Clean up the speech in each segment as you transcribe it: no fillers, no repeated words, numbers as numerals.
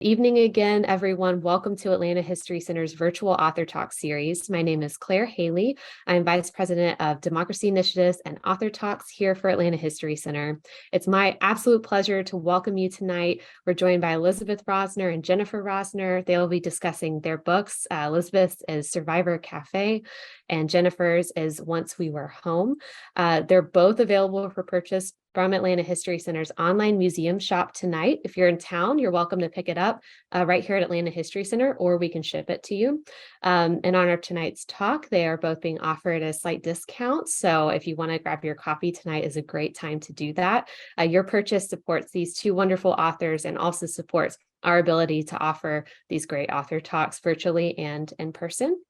Evening again, everyone. Welcome to Atlanta History Center's virtual author talk series. My name is Claire Haley. I'm Vice President of Democracy Initiatives and Author Talks here for Atlanta History Center. It's my absolute pleasure to welcome you tonight. We're joined by Elizabeth Rosner and Jennifer Rosner. They will be discussing their books. Elizabeth's is Survivor Cafe and Jennifer's is Once We Were Home. They're both available for purchase from Atlanta History Center's online museum shop tonight. If you're in town, you're welcome to pick it up right here at Atlanta History Center, or we can ship it to you. In honor of tonight's talk, they are both being offered a slight discount. So if you want to grab your copy, tonight is a great time to do that. Your purchase supports these two wonderful authors and also supports our ability to offer these great author talks virtually and in person.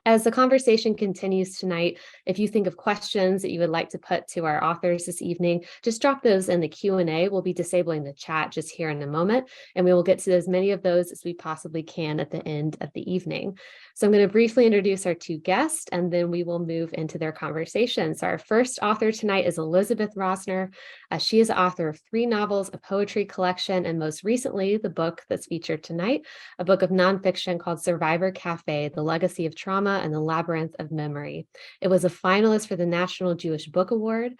As the conversation continues tonight, if you think of questions that you would like to put to our authors this evening, just drop those in the Q&A. We'll be disabling the chat just here in a moment, and we will get to as many of those as we possibly can at the end of the evening. So I'm going to briefly introduce our two guests, and then we will move into their conversation. So our first author tonight is Elizabeth Rosner. She is the author of 3 novels, a poetry collection, and most recently, the book that's featured tonight, a book of nonfiction called Survivor Cafe, The Legacy of Trauma and the Labyrinth of Memory. It was a finalist for the National Jewish Book Award,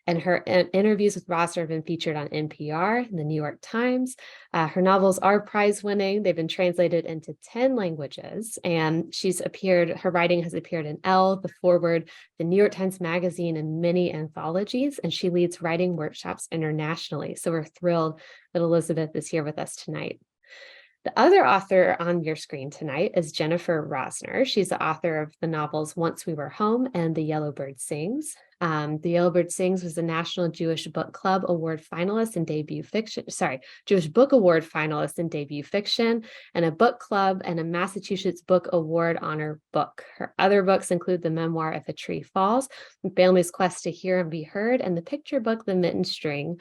and her interviews with Rosner have been featured on NPR and the New York Times. Her novels are prize-winning. They've been translated into 10 languages, and her writing has appeared in Elle, The Forward, the New York Times Magazine, and many anthologies, and she leads writing workshops internationally. So we're thrilled that Elizabeth is here with us tonight. The other author on your screen tonight is Jennifer Rosner. She's the author of the novels Once We Were Home and The Yellowbird Sings. The Yellowbird Sings was the National Jewish Book Club Award finalist in debut fiction, Jewish Book Award finalist in debut fiction, and a book club and a Massachusetts Book Award honor book. Her other books include the memoir If a Tree Falls, The Family's Quest to Hear and Be Heard, and the picture book The Mitten String.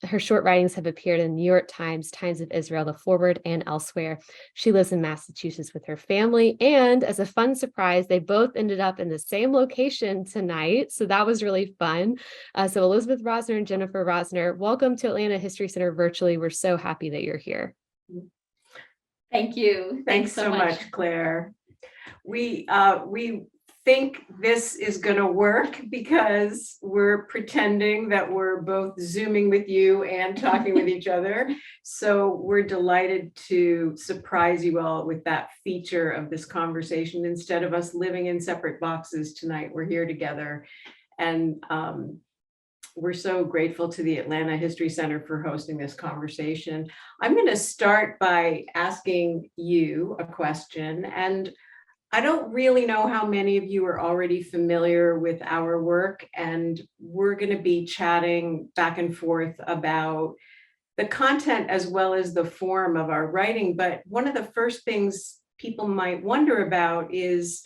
Her short writings have appeared in New York Times, Times of Israel, The Forward, and elsewhere. She lives in Massachusetts with her family, and as a fun surprise, they both ended up in the same location tonight, so that was really fun. So Elizabeth Rosner and Jennifer Rosner, welcome to Atlanta History Center virtually. We're so happy that you're here. Thank you. Thanks so much, Claire. We think this is going to work because we're pretending that we're both Zooming with you and talking with each other. So we're delighted to surprise you all with that feature of this conversation. Instead of us living in separate boxes tonight, we're here together. And we're so grateful to the Atlanta History Center for hosting this conversation. I'm going to start by asking you a question, and I don't really know how many of you are already familiar with our work, and we're going to be chatting back and forth about the content as well as the form of our writing. But one of the first things people might wonder about is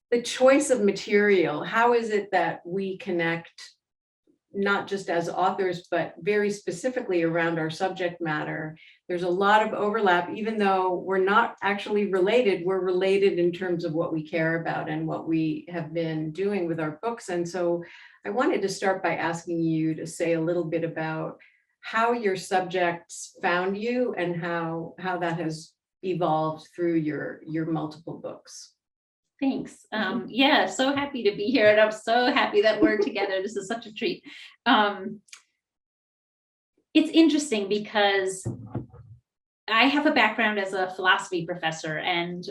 the choice of material. How is it that we connect, not just as authors, but very specifically around our subject matter? There's a lot of overlap, even though we're not actually related. We're related in terms of what we care about and what we have been doing with our books. And so I wanted to start by asking you to say a little bit about how your subjects found you and how that has evolved through your multiple books. Thanks. Yeah, so happy to be here, and I'm so happy that we're together. This is such a treat. It's interesting because I have a background as a philosophy professor, and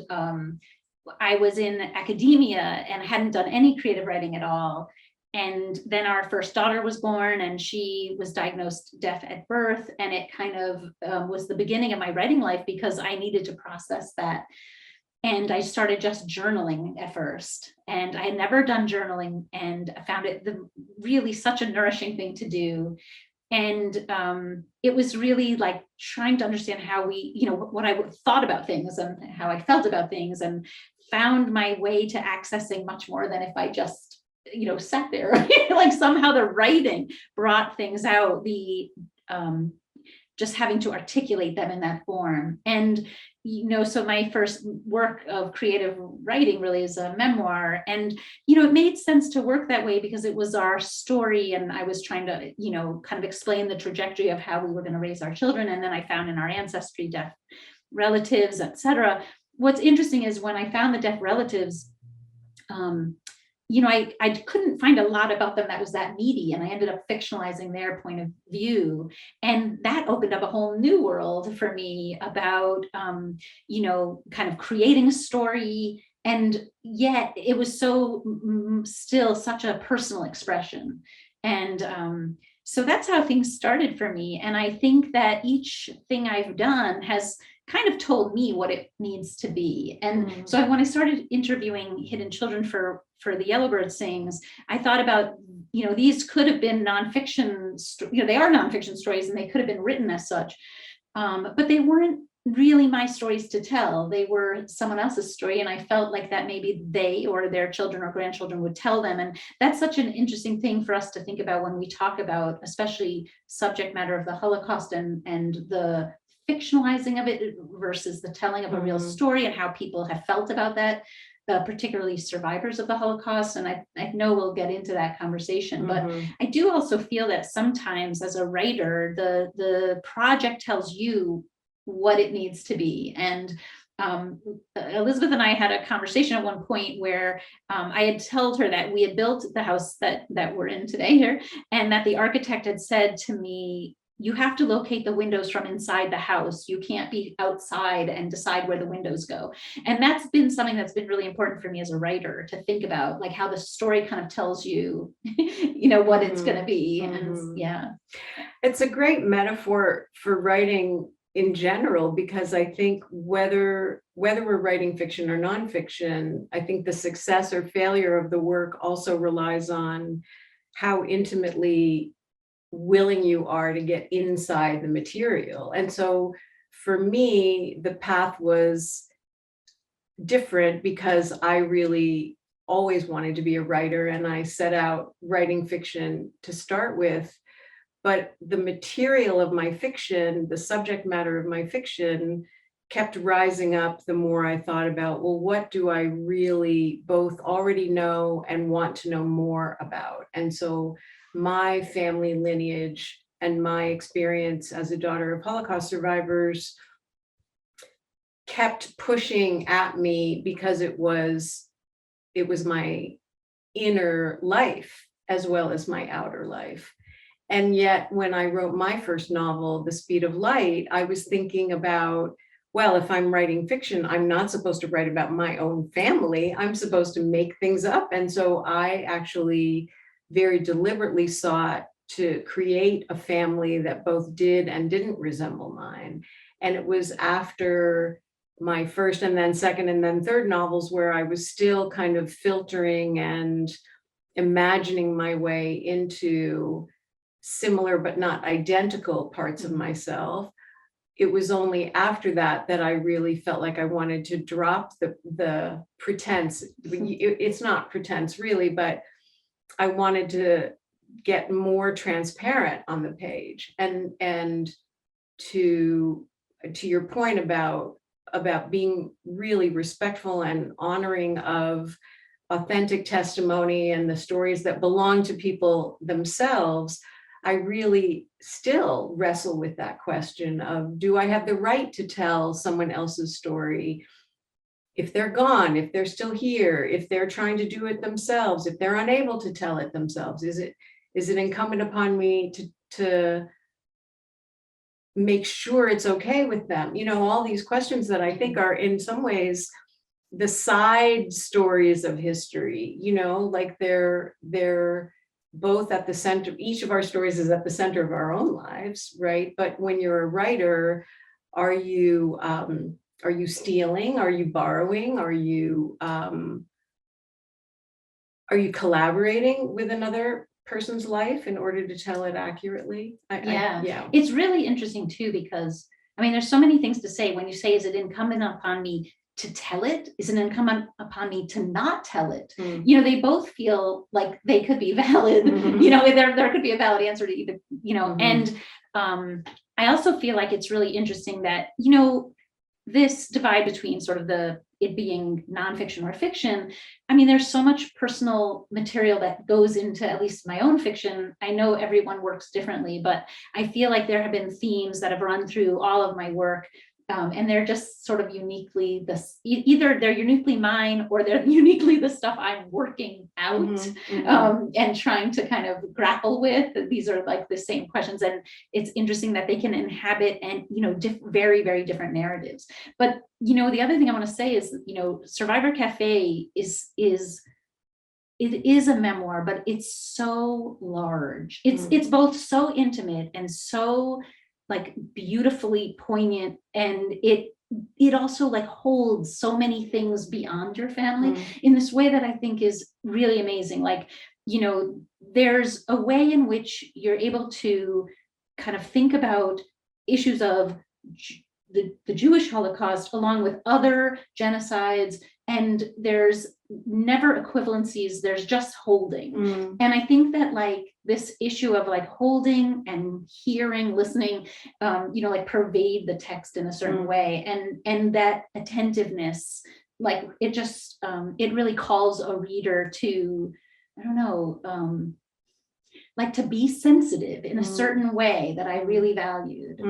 I was in academia and hadn't done any creative writing at all. And then our first daughter was born, and she was diagnosed deaf at birth, and it kind of was the beginning of my writing life because I needed to process that. And I started just journaling at first, and I had never done journaling, and I found it really such a nourishing thing to do. And it was really like trying to understand how what I thought about things and how I felt about things, and found my way to accessing much more than if I just, sat there. Like somehow the writing brought things out, just having to articulate them in that form. And so my first work of creative writing really is a memoir. And, it made sense to work that way because it was our story. And I was trying to, kind of explain the trajectory of how we were going to raise our children. And then I found in our ancestry deaf relatives, etc. What's interesting is when I found the deaf relatives, I couldn't find a lot about them that was that meaty, and I ended up fictionalizing their point of view. And that opened up a whole new world for me about, kind of creating a story. And yet it was so still such a personal expression. And so that's how things started for me. And I think that each thing I've done has kind of told me what it needs to be. And so when I started interviewing hidden children for the Yellowbird Sings, I thought about, these could have been nonfiction, they are nonfiction stories and they could have been written as such, but they weren't really my stories to tell. They were someone else's story. And I felt like that maybe they or their children or grandchildren would tell them. And that's such an interesting thing for us to think about when we talk about, especially subject matter of the Holocaust and the fictionalizing of it versus the telling of a real story, and how people have felt about that, particularly survivors of the Holocaust. And I know we'll get into that conversation, but I do also feel that sometimes as a writer, the project tells you what it needs to be. And Elizabeth and I had a conversation at one point where I had told her that we had built the house that we're in today here, and that the architect had said to me, you have to locate the windows from inside the house. You can't be outside and decide where the windows go. And that's been something that's been really important for me as a writer, to think about, like, how the story kind of tells you, what it's going to be. And yeah, it's a great metaphor for writing in general, because I think whether we're writing fiction or nonfiction, I think the success or failure of the work also relies on how intimately willing you are to get inside the material. And so for me, the path was different because I really always wanted to be a writer, and I set out writing fiction to start with. But the material of my fiction, the subject matter of my fiction, kept rising up the more I thought about, well, what do I really both already know and want to know more about? And so my family lineage and my experience as a daughter of Holocaust survivors kept pushing at me, because it was my inner life as well as my outer life. And yet when I wrote my first novel, The Speed of Light, I was thinking about, well, if I'm writing fiction, I'm not supposed to write about my own family. I'm supposed to make things up. And so I actually very deliberately sought to create a family that both did and didn't resemble mine. And it was after my first and then second and then third novels where I was still kind of filtering and imagining my way into similar but not identical parts of myself. It was only after that I really felt like I wanted to drop the pretense. It's not pretense really, but I wanted to get more transparent on the page. And to your point about being really respectful and honoring of authentic testimony and the stories that belong to people themselves, I really still wrestle with that question of, do I have the right to tell someone else's story? If they're gone, if they're still here, if they're trying to do it themselves, if they're unable to tell it themselves, is it incumbent upon me to make sure it's okay with them? All these questions that I think are in some ways the side stories of history, like they're both at the center. Each of our stories is at the center of our own lives, right? But when you're a writer, are you stealing? Are you borrowing? Are you collaborating with another person's life in order to tell it accurately? Yeah. It's really interesting too, because there's so many things to say when you say, is it incumbent upon me to tell it? Is it incumbent upon me to not tell it? They both feel like they could be valid. There could be a valid answer to either, and I also feel like it's really interesting that, this divide between sort of it being nonfiction or fiction, I mean, there's so much personal material that goes into at least my own fiction. I know everyone works differently, but I feel like there have been themes that have run through all of my work. And they're just sort of uniquely this, either they're uniquely mine or they're uniquely the stuff I'm working out and trying to kind of grapple with. These are like the same questions, and it's interesting that they can inhabit and very, very different narratives. But the other thing I want to say is Survivor Cafe is it is a memoir, but it's so large. It's both so intimate and so like beautifully poignant, and it also like holds so many things beyond your family in this way that I think is really amazing. Like, there's a way in which you're able to kind of think about issues of the Jewish Holocaust along with other genocides, and there's never equivalencies, there's just holding. And I think that like this issue of like holding and hearing, listening, like pervade the text in a certain way, and that attentiveness, like it just it really calls a reader to, I don't know, like to be sensitive in a certain way that I really valued.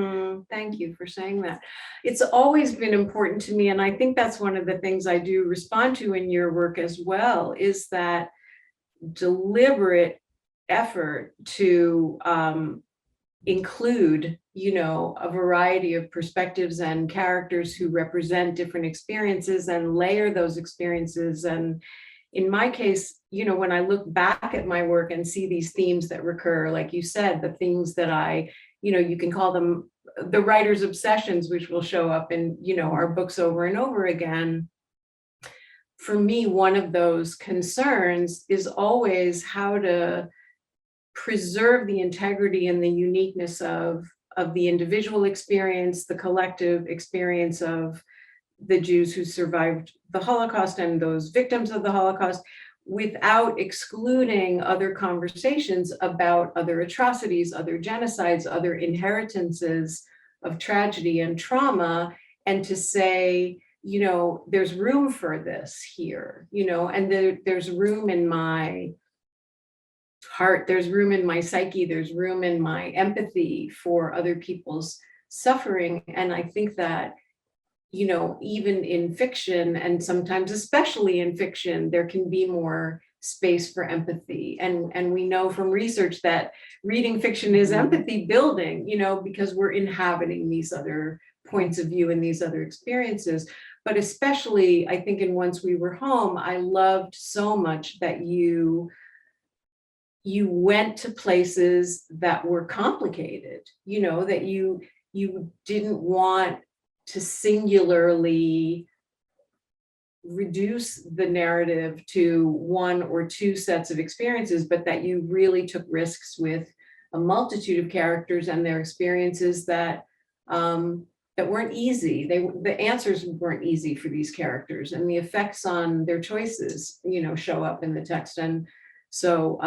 Thank you for saying that. It's always been important to me, and I think that's one of the things I do respond to in your work as well, is that deliberate effort to include, a variety of perspectives and characters who represent different experiences and layer those experiences. And in my case, when I look back at my work and see these themes that recur, like you said, the things that you can call them the writer's obsessions, which will show up in, our books over and over again. For me, one of those concerns is always how to preserve the integrity and the uniqueness of the individual experience, the collective experience of the Jews who survived the Holocaust and those victims of the Holocaust, without excluding other conversations about other atrocities, other genocides, other inheritances of tragedy and trauma, and to say, there's room for this here, and there's room in my heart, there's room in my psyche, there's room in my empathy for other people's suffering. And I think that even in fiction, and sometimes especially in fiction, there can be more space for empathy. And we know from research that reading fiction is empathy building, because we're inhabiting these other points of view and these other experiences. But especially, I think in Once We Were Home, I loved so much that you went to places that were complicated, that you didn't want to singularly reduce the narrative to one or two sets of experiences, but that you really took risks with a multitude of characters and their experiences that weren't easy. The answers weren't easy for these characters, and the effects on their choices, show up in the text. And so,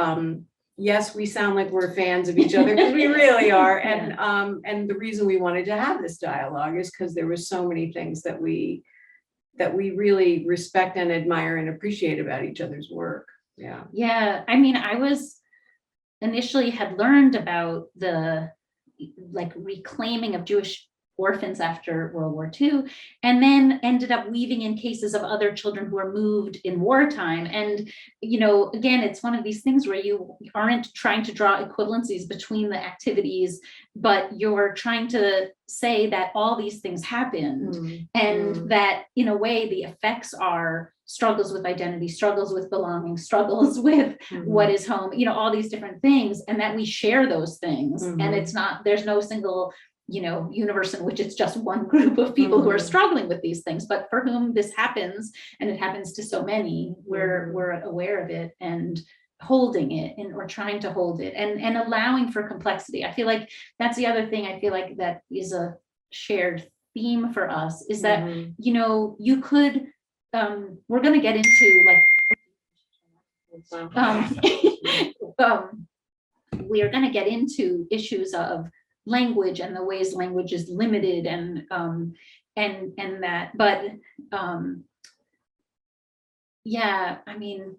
yes, we sound like we're fans of each other, because we really are. And the reason we wanted to have this dialogue is because there were so many things that we really respect and admire and appreciate about each other's work. Yeah. I mean, I initially had learned about the like reclaiming of Jewish orphans after World War II, and then ended up weaving in cases of other children who were moved in wartime. And, again, it's one of these things where you aren't trying to draw equivalencies between the activities, but you're trying to say that all these things happened, and that in a way the effects are struggles with identity, struggles with belonging, struggles with what is home, all these different things, and that we share those things. And it's not, there's no single universe in which it's just one group of people who are struggling with these things, but for whom this happens, and it happens to so many, we're aware of it and holding it, and or trying to hold it, and allowing for complexity. I feel like that's the other thing I feel like that is a shared theme for us, is that you could we're going to get into like we are going to get into issues of language and the ways language is limited and that, but yeah, I mean,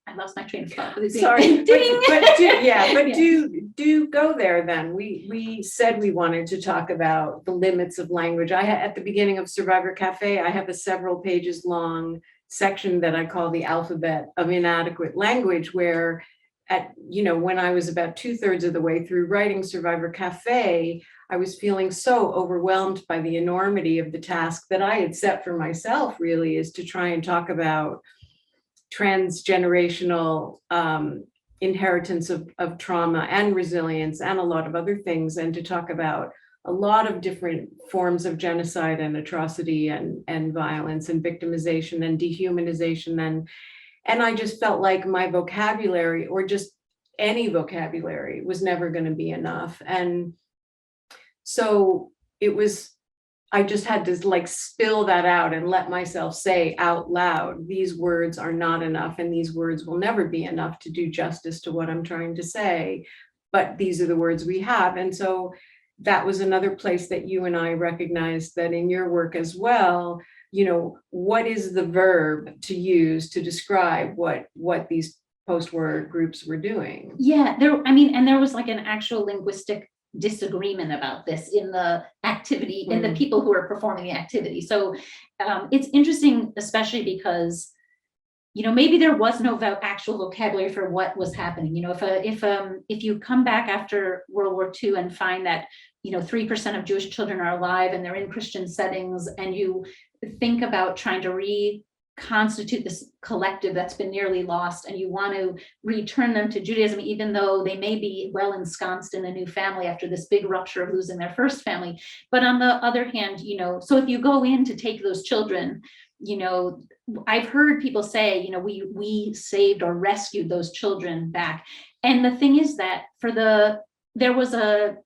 I lost my train of thought. Sorry, Ding. but Yeah. do go there then. We said we wanted to talk about the limits of language. At the beginning of Survivor Cafe, I have a several pages long section that I call the alphabet of inadequate language, where when I was about 2/3 of the way through writing Survivor Cafe, I was feeling so overwhelmed by the enormity of the task that I had set for myself, really, is to try and talk about transgenerational inheritance of trauma and resilience and a lot of other things, and to talk about a lot of different forms of genocide and atrocity and violence and victimization and dehumanization. And I just felt like my vocabulary, or just any vocabulary, was never going to be enough. And so I just had to like spill that out and let myself say out loud, these words are not enough, and these words will never be enough to do justice to what I'm trying to say. But these are the words we have. And so that was another place that you and I recognized that in your work as well, what is the verb to use to describe what these post-war groups were doing? Yeah, there was like an actual linguistic disagreement about this in the activity, in the people who are performing the activity. So it's interesting, especially because maybe there was no actual vocabulary for what was happening. If you come back after World War II and find that 3% of Jewish children are alive and they're in Christian settings, and you think about trying to reconstitute this collective that's been nearly lost, and you want to return them to Judaism, even though they may be well ensconced in a new family after this big rupture of losing their first family. But on the other hand, so if you go in to take those children, I've heard people say, we saved or rescued those children back. And the thing is that there was a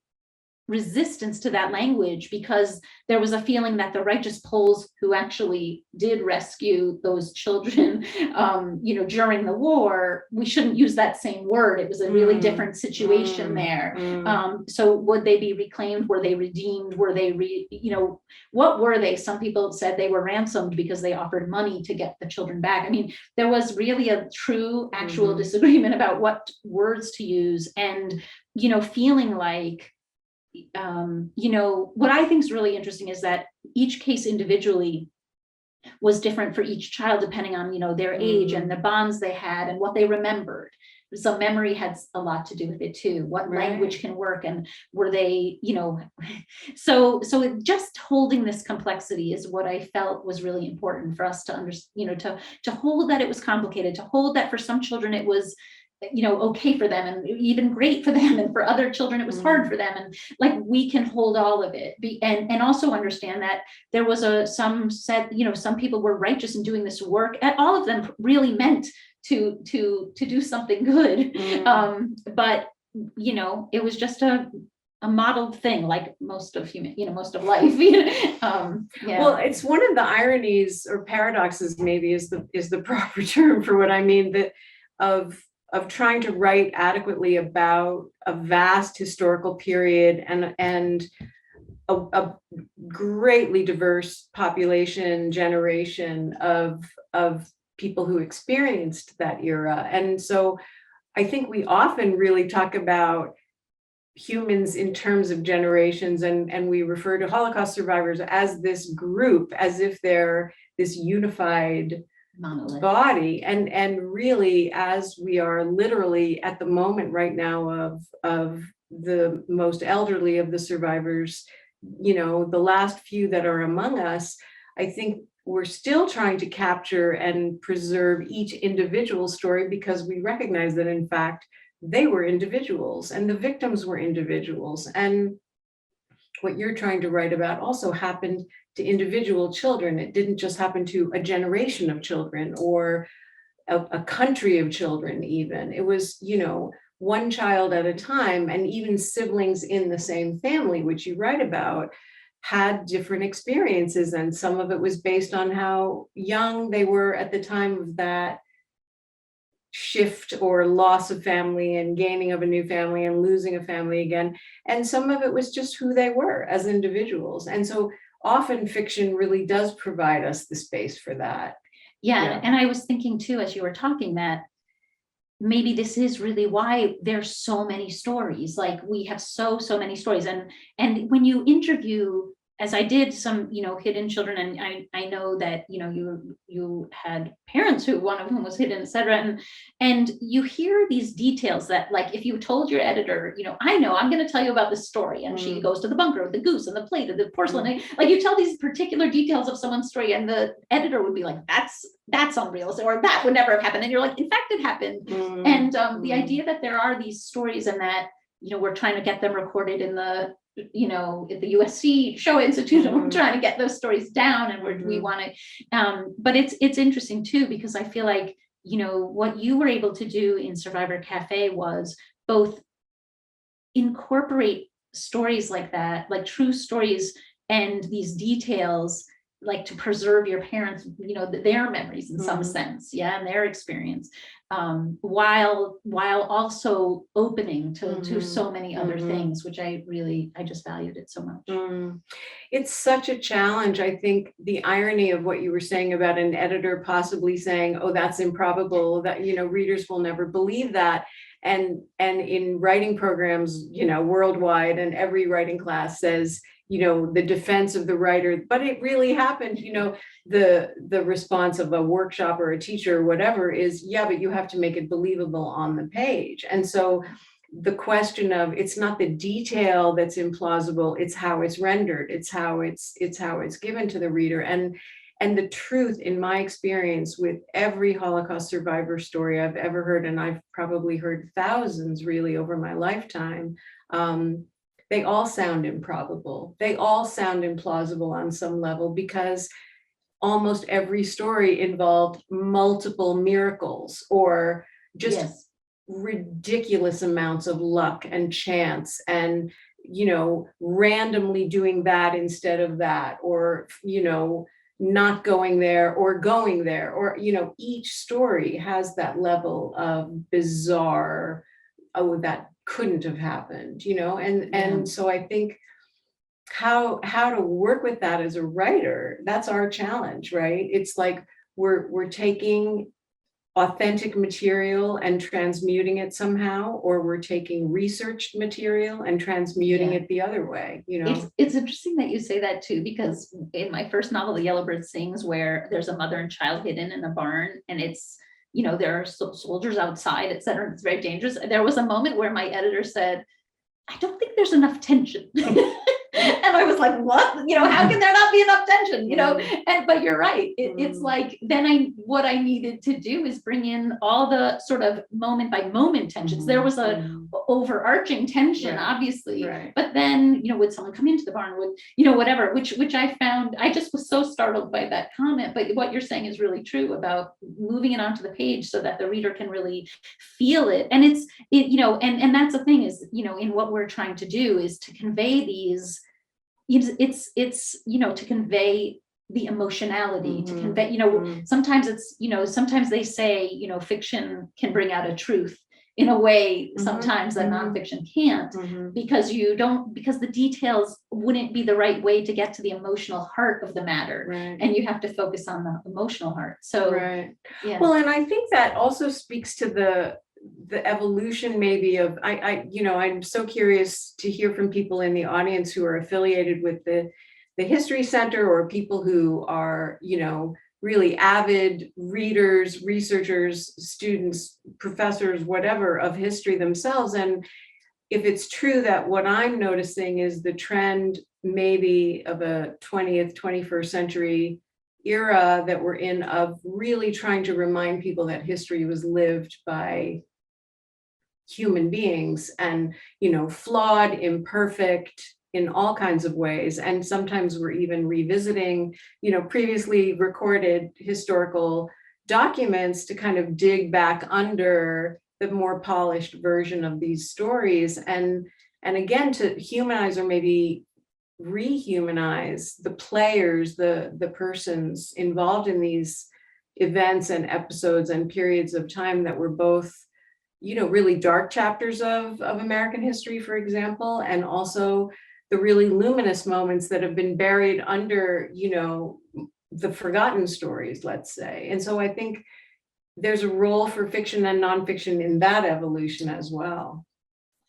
resistance to that language, because there was a feeling that the righteous Poles who actually did rescue those children, during the war, we shouldn't use that same word. It was a really different situation there. So would they be reclaimed? Were they redeemed? Were they, what were they? Some people said they were ransomed because they offered money to get the children back. I mean, there was really a true, actual disagreement about what words to use, and, feeling like, what I think is really interesting is that each case individually was different for each child, depending on, their age and the bonds they had and what they remembered. So memory had a lot to do with it too. What language can work, and were they, so just holding this complexity is what I felt was really important for us to understand, to hold that it was complicated, to hold that for some children it was okay for them, and even great for them, and for other children it was hard for them, and like we can hold all of it, and also understand that there was some said some people were righteous in doing this work, and all of them really meant to do something good, but it was just a modeled thing, like most of most of life. Well, it's one of the ironies or paradoxes, maybe is the proper term for what I mean, that of trying to write adequately about a vast historical period and a greatly diverse population generation of people who experienced that era. And so I think we often really talk about humans in terms of generations, and we refer to Holocaust survivors as this group, as if they're this unified monolith body, and really, as we are literally at the moment right now of the most elderly of the survivors, the last few that are among us, I think we're still trying to capture and preserve each individual story, because we recognize that in fact they were individuals and the victims were individuals, and what you're trying to write about also happened to individual children. It didn't just happen to a generation of children or a country of children even. It was, one child at a time, and even siblings in the same family, which you write about, had different experiences, and some of it was based on how young they were at the time of that shift or loss of family and gaining of a new family and losing a family again. And some of it was just who they were as individuals. And so often fiction really does provide us the space for that. Yeah. And I was thinking too, as you were talking, that maybe this is really why there's so many stories. Like we have so many stories. And when you interview, as I did, some, hidden children, and I know that, you had parents who, one of whom was hidden, et cetera. And you hear these details that, like, if you told your editor, I know I'm going to tell you about this story, and she goes to the bunker with the goose and the plate and the porcelain, like you tell these particular details of someone's story, and the editor would be like, that's unreal, or that would never have happened. And you're like, in fact, it happened. And the idea that there are these stories, and that, we're trying to get them recorded in the, at the USC Showa Institution, we're trying to get those stories down, and we want to, but it's interesting too, because I feel like, what you were able to do in Survivor Cafe was both incorporate stories like that, like true stories, and these details, like to preserve your parents, their memories in some sense, and their experience, while also opening to so many other things, which I just valued it so much. It's such a challenge. I think the irony of what you were saying about an editor possibly saying, oh, that's improbable, that, readers will never believe that. And in writing programs, worldwide, and every writing class says, the defense of the writer, but it really happened, the response of a workshop or a teacher or whatever is, yeah, but you have to make it believable on the page. And so the question of, it's not the detail that's implausible, it's how it's rendered, it's how it's given to the reader. And the truth, in my experience, with every Holocaust survivor story I've ever heard, and I've probably heard thousands really over my lifetime, they all sound improbable. They all sound implausible on some level, because almost every story involved multiple miracles or just ridiculous amounts of luck and chance, and, randomly doing that instead of that, or, not going there or going there, or, each story has that level of bizarre, oh, that couldn't have happened, and so I think how to work with that as a writer, that's our challenge, right? It's like we're taking authentic material and transmuting it somehow, or we're taking researched material and transmuting it the other way, It's interesting that you say that too, because in my first novel, The Yellowbird Sings, where there's a mother and child hidden in a barn, and it's, there are soldiers outside, et cetera. It's very dangerous. There was a moment where my editor said, I don't think there's enough tension. And I was like, what? How can there not be enough tension? But you're right. It's like, then what I needed to do is bring in all the sort of moment by moment tensions. There was a overarching tension, obviously, but then, would someone come into the barn, would, whatever, which I found, I just was so startled by that comment. But what you're saying is really true about moving it onto the page so that the reader can really feel it. And and that's the thing is, in what we're trying to do is to convey these, it's to convey the emotionality, to convey, sometimes it's, sometimes they say, fiction can bring out a truth in a way sometimes that nonfiction can't, because because the details wouldn't be the right way to get to the emotional heart of the matter, and you have to focus on the emotional heart. So well, and I think that also speaks to the evolution maybe of, I'm so curious to hear from people in the audience who are affiliated with the History Center, or people who are, really avid readers, researchers, students, professors, whatever, of history themselves. And if it's true that what I'm noticing is the trend maybe of a 20th, 21st century era that we're in, of really trying to remind people that history was lived by human beings, and, flawed, imperfect in all kinds of ways. And sometimes we're even revisiting, previously recorded historical documents to kind of dig back under the more polished version of these stories. And again, to humanize, or maybe rehumanize, the players, the persons involved in these events and episodes and periods of time that were both, really dark chapters of American history, for example, and also the really luminous moments that have been buried under, the forgotten stories, let's say. And so I think there's a role for fiction and nonfiction in that evolution as well.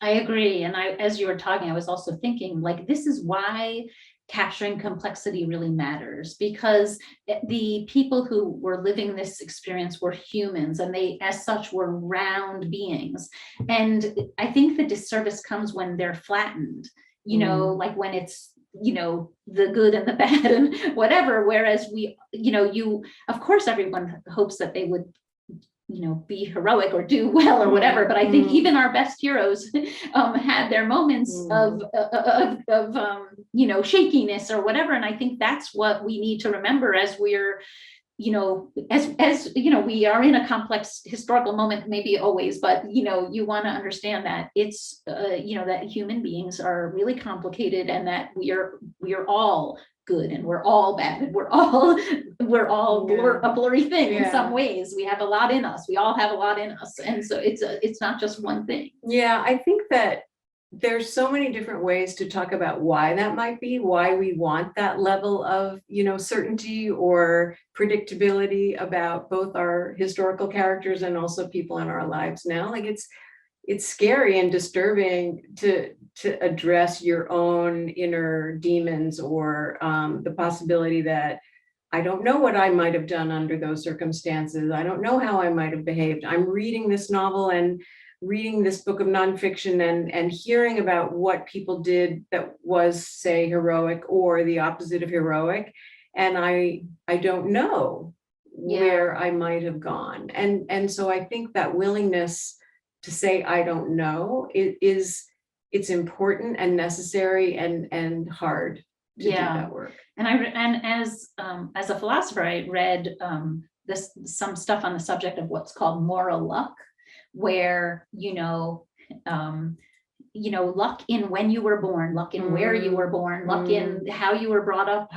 I agree. And as you were talking, I was also thinking, like, this is why capturing complexity really matters, because the people who were living this experience were humans, and they as such were round beings. And I think the disservice comes when they're flattened, like when it's, the good and the bad and whatever. Whereas we, of course, everyone hopes that they would be heroic or do well or whatever. But I think even our best heroes had their moments of shakiness or whatever. And I think that's what we need to remember as we're, as we are in a complex historical moment, maybe always, but, you want to understand that it's, that human beings are really complicated, and that we are all good and we're all bad, and we're all a blurry thing in some ways. We have a lot in us. We all have a lot in us. And so it's not just one thing. Yeah, I think that there's so many different ways to talk about why that might be, why we want that level of, certainty or predictability about both our historical characters and also people in our lives now. Like it's scary and disturbing to address your own inner demons, or the possibility that I don't know what I might have done under those circumstances. I don't know how I might have behaved. I'm reading this novel and reading this book of nonfiction and hearing about what people did that was, say, heroic or the opposite of heroic. And I don't know where I might have gone. And so I think that willingness to say, I don't know, it's important and necessary and hard to do that work. And as a philosopher, I read some stuff on the subject of what's called moral luck, where luck in when you were born, luck in where you were born, luck in how you were brought up,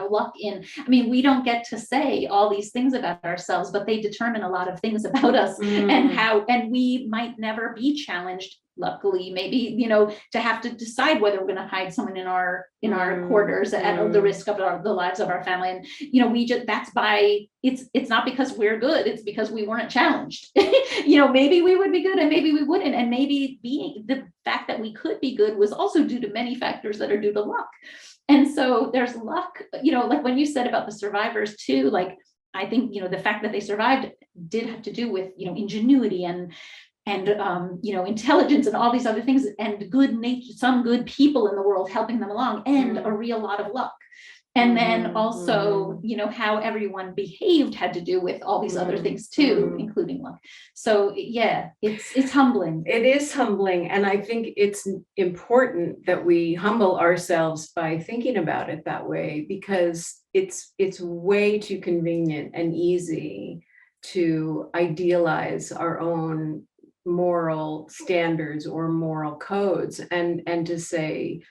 we don't get to say all these things about ourselves, but they determine a lot of things about us, and we might never be challenged, luckily, maybe, to have to decide whether we're going to hide someone in our quarters at the risk of the lives of our family. And, it's not because we're good, it's because we weren't challenged. Maybe we would be good and maybe we wouldn't. And maybe the fact that we could be good was also due to many factors that are due to luck. And so there's luck, like when you said about the survivors too, like, I think, the fact that they survived did have to do with, ingenuity and intelligence and all these other things, and good nature, some good people in the world helping them along, and a real lot of luck. And then also, how everyone behaved had to do with all these other things too, including luck. So yeah, it's humbling. It is humbling. And I think it's important that we humble ourselves by thinking about it that way, because it's way too convenient and easy to idealize our own moral standards or moral codes and to say,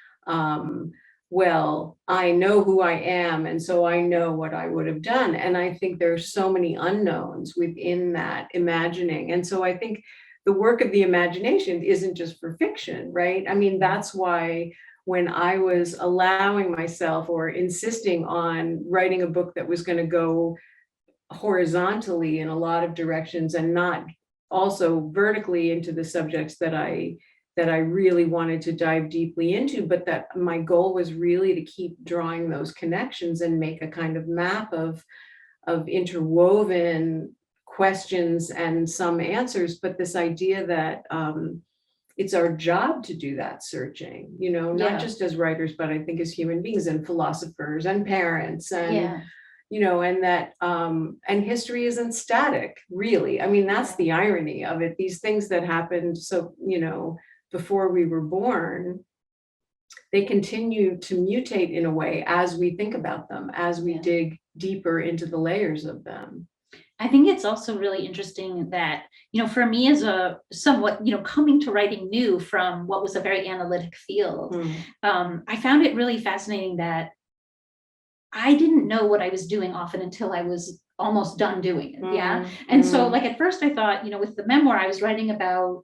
well, I know who I am, and so I know what I would have done. And I think there's so many unknowns within that imagining. And so I think the work of the imagination isn't just for fiction, right? I mean, that's why when I was allowing myself or insisting on writing a book that was going to go horizontally in a lot of directions and not also vertically into the subjects that I really wanted to dive deeply into, but that my goal was really to keep drawing those connections and make a kind of map of interwoven questions and some answers. But this idea that it's our job to do that searching, not just as writers, but I think as human beings and philosophers and parents and and that and history isn't static, really. I mean, that's the irony of it. These things that happened so before we were born, they continue to mutate in a way as we think about them, as we dig deeper into the layers of them. I think it's also really interesting that, for me as a somewhat, coming to writing new from what was a very analytic field, I found it really fascinating that I didn't know what I was doing often until I was almost done doing it. Yeah. And so like at first I thought, with the memoir, I was writing about,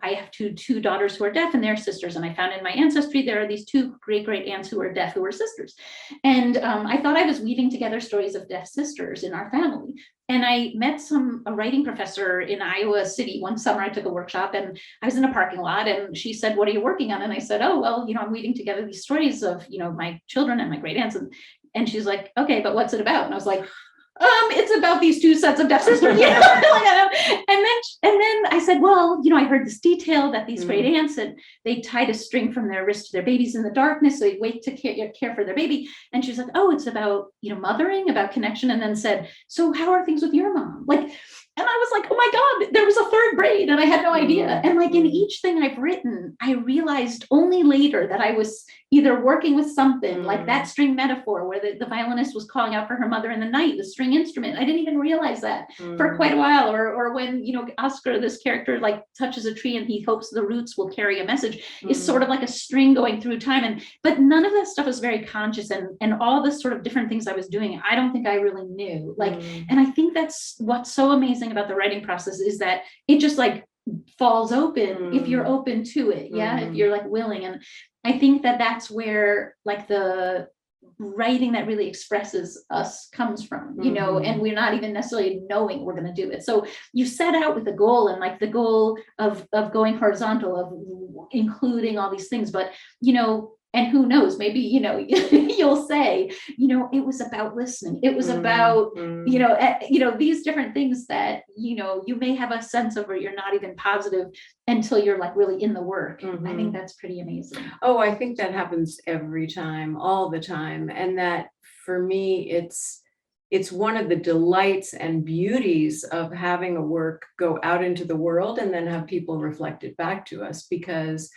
I have two daughters who are deaf and they're sisters. And I found in my ancestry, there are these two great aunts who are deaf, who were sisters. And I thought I was weaving together stories of deaf sisters in our family. And I met a writing professor in Iowa City one summer. I took a workshop and I was in a parking lot and she said, "What are you working on?" And I said, "Oh, well, I'm weaving together these stories of, my children and my great aunts." And she's like, "Okay, but what's it about?" And I was like, it's about these two sets of deaf sisters. And then I said, "Well, I heard this detail that these great aunts said they tied a string from their wrist to their babies in the darkness, so they wait to care for their baby." And she's like, "Oh, it's about, mothering, about connection." And then said, "So how are things with your mom?" And I was like, "Oh my God, there was a third braid and I had no idea." And in each thing I've written, I realized only later that I was either working with something like that string metaphor where the violinist was calling out for her mother in the night, the string instrument. I didn't even realize that for quite a while. Or when, Oscar, this character, touches a tree and he hopes the roots will carry a message, is sort of like a string going through time. But none of that stuff was very conscious, and all the sort of different things I was doing, I don't think I really knew. And I think that's what's so amazing about the writing process, is that it just falls open if you're open to it. Yeah. If you're willing. And I think that that's where the writing that really expresses us comes from, and we're not even necessarily knowing we're going to do it. So you set out with a goal, and the goal of going horizontal, of including all these things, but and who knows, maybe, you'll say, it was about listening. It was about, these different things that, you may have a sense of, or you're not even positive until you're really in the work. I think that's pretty amazing. Oh, I think that happens every time, all the time. And that for me, it's one of the delights and beauties of having a work go out into the world and then have people reflect it back to us, because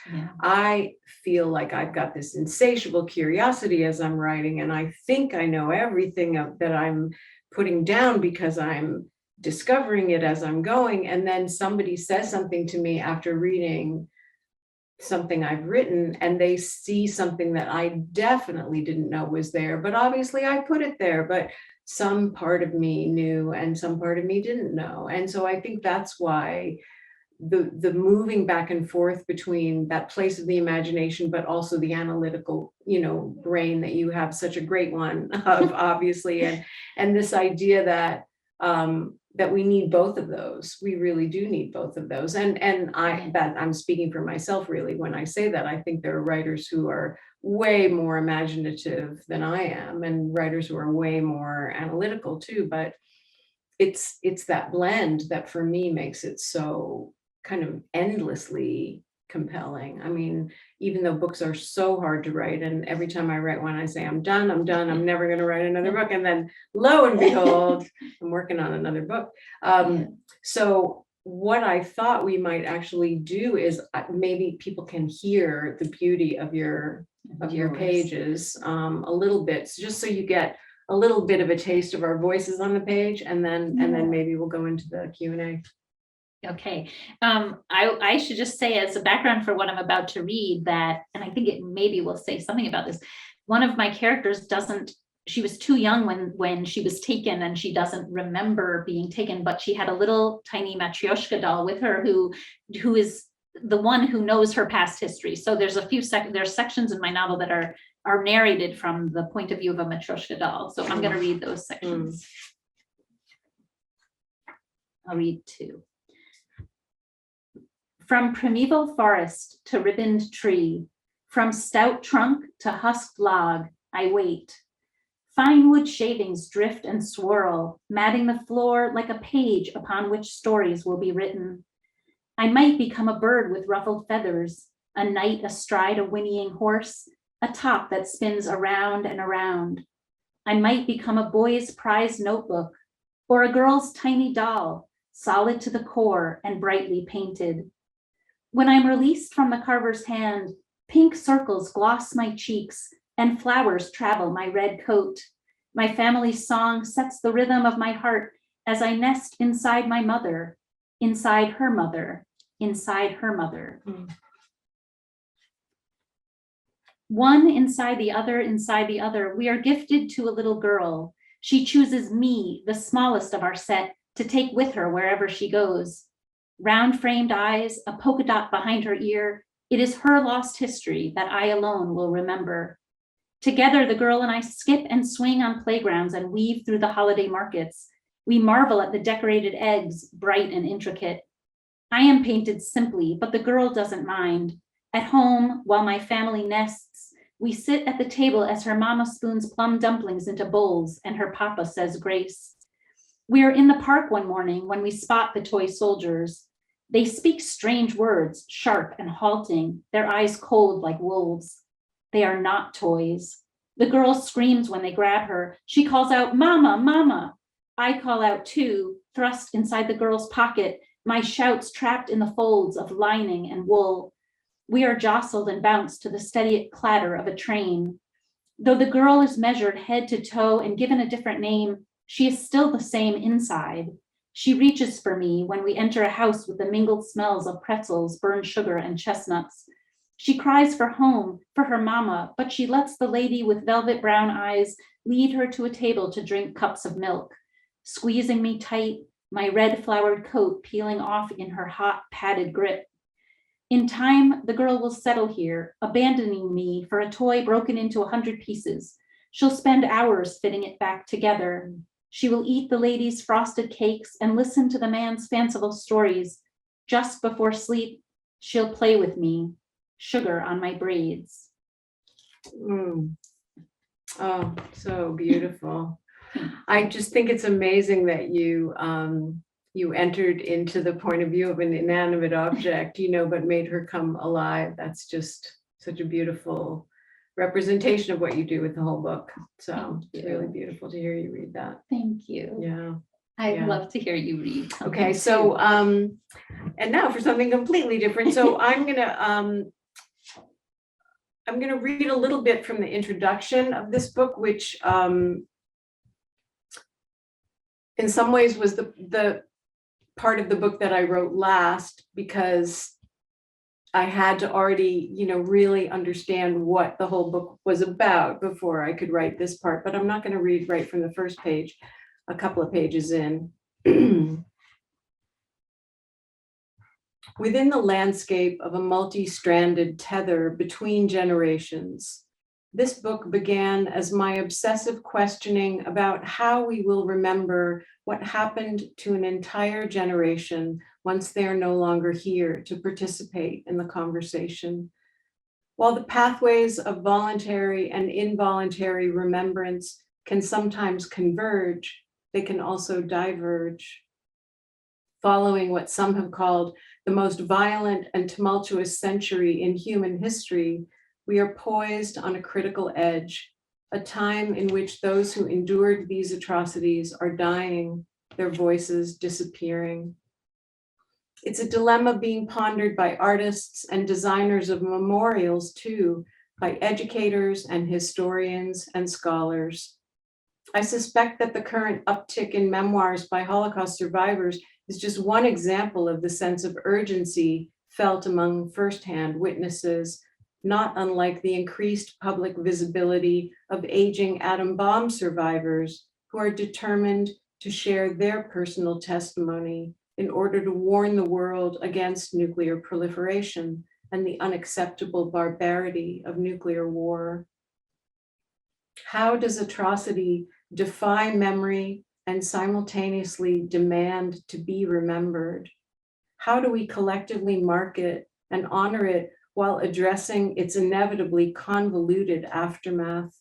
I feel like I've got this insatiable curiosity as I'm writing, and I think I know everything that I'm putting down because I'm discovering it as I'm going. And then somebody says something to me after reading something I've written, and they see something that I definitely didn't know was there, but obviously I put it there, but some part of me knew and some part of me didn't know. And so I think that's why the moving back and forth between that place of the imagination, but also the analytical, brain that you have such a great one of, obviously, and this idea that that we need both of those. We really do need both of those. And I'm speaking for myself, really, when I say that. I think there are writers who are way more imaginative than I am, and writers who are way more analytical too. But it's that blend that for me makes it so kind of endlessly compelling. I mean, even though books are so hard to write, and every time I write one, I say, I'm done, I'm never going to write another book. And then lo and behold, I'm working on another book. So what I thought we might actually do is maybe people can hear the beauty of your pages a little bit, just so you get a little bit of a taste of our voices on the page, and then maybe we'll go into the Q&A. Okay. I should just say, as a background for what I'm about to read, that, and I think it maybe will say something about this, one of my characters she was too young when she was taken, and she doesn't remember being taken, but she had a little tiny Matryoshka doll with her who is the one who knows her past history. So there's there's sections in my novel that are narrated from the point of view of a Matryoshka doll. So I'm going to read those sections. I'll read 2. From primeval forest to ribboned tree, from stout trunk to husked log, I wait. Fine wood shavings drift and swirl, matting the floor like a page upon which stories will be written. I might become a bird with ruffled feathers, a knight astride a whinnying horse, a top that spins around and around. I might become a boy's prized notebook, or a girl's tiny doll, solid to the core and brightly painted. When I'm released from the carver's hand, pink circles gloss my cheeks and flowers travel my red coat. My family's song sets the rhythm of my heart as I nest inside my mother, inside her mother, inside her mother. One inside the other, we are gifted to a little girl. She chooses me, the smallest of our set, to take with her wherever she goes. Round framed eyes, a polka dot behind her ear, it is her lost history that I alone will remember. Together, the girl and I skip and swing on playgrounds and weave through the holiday markets. We marvel at the decorated eggs, bright and intricate. I am painted simply, but the girl doesn't mind. At home, while my family nests, we sit at the table as her mama spoons plum dumplings into bowls and her papa says grace. We are in the park one morning when we spot the toy soldiers. They speak strange words, sharp and halting, their eyes cold like wolves. They are not toys. The girl screams when they grab her. She calls out, "Mama, mama." I call out too, thrust inside the girl's pocket, my shouts trapped in the folds of lining and wool. We are jostled and bounce to the steady clatter of a train. Though the girl is measured head to toe and given a different name, she is still the same inside. She reaches for me when we enter a house with the mingled smells of pretzels, burned sugar, and chestnuts. She cries for home, for her mama, but she lets the lady with velvet brown eyes lead her to a table to drink cups of milk, squeezing me tight, my red flowered coat peeling off in her hot, padded grip. In time, the girl will settle here, abandoning me for a toy broken into 100 pieces. She'll spend hours fitting it back together. She will eat the lady's frosted cakes and listen to the man's fanciful stories. Just before sleep, she'll play with me, sugar on my braids. Oh, so beautiful. I just think it's amazing that you entered into the point of view of an inanimate object, but made her come alive. That's just such a beautiful representation of what you do with the whole book. So it's really beautiful to hear you read that. Thank you. Yeah. I'd love to hear you read. Okay, so and now for something completely different. So I'm gonna read a little bit from the introduction of this book, which in some ways was the part of the book that I wrote last, because I had to already, really understand what the whole book was about before I could write this part. But I'm not going to read right from the first page, a couple of pages in. Within the landscape of a multi-stranded tether between generations, this book began as my obsessive questioning about how we will remember what happened to an entire generation once they are no longer here to participate in the conversation. While the pathways of voluntary and involuntary remembrance can sometimes converge, they can also diverge. Following what some have called the most violent and tumultuous century in human history, we are poised on a critical edge, a time in which those who endured these atrocities are dying, their voices disappearing. It's a dilemma being pondered by artists and designers of memorials too, by educators and historians and scholars. I suspect that the current uptick in memoirs by Holocaust survivors is just one example of the sense of urgency felt among firsthand witnesses, not unlike the increased public visibility of aging atom bomb survivors who are determined to share their personal testimony in order to warn the world against nuclear proliferation and the unacceptable barbarity of nuclear war. How does atrocity defy memory and simultaneously demand to be remembered? How do we collectively mark it and honor it while addressing its inevitably convoluted aftermath?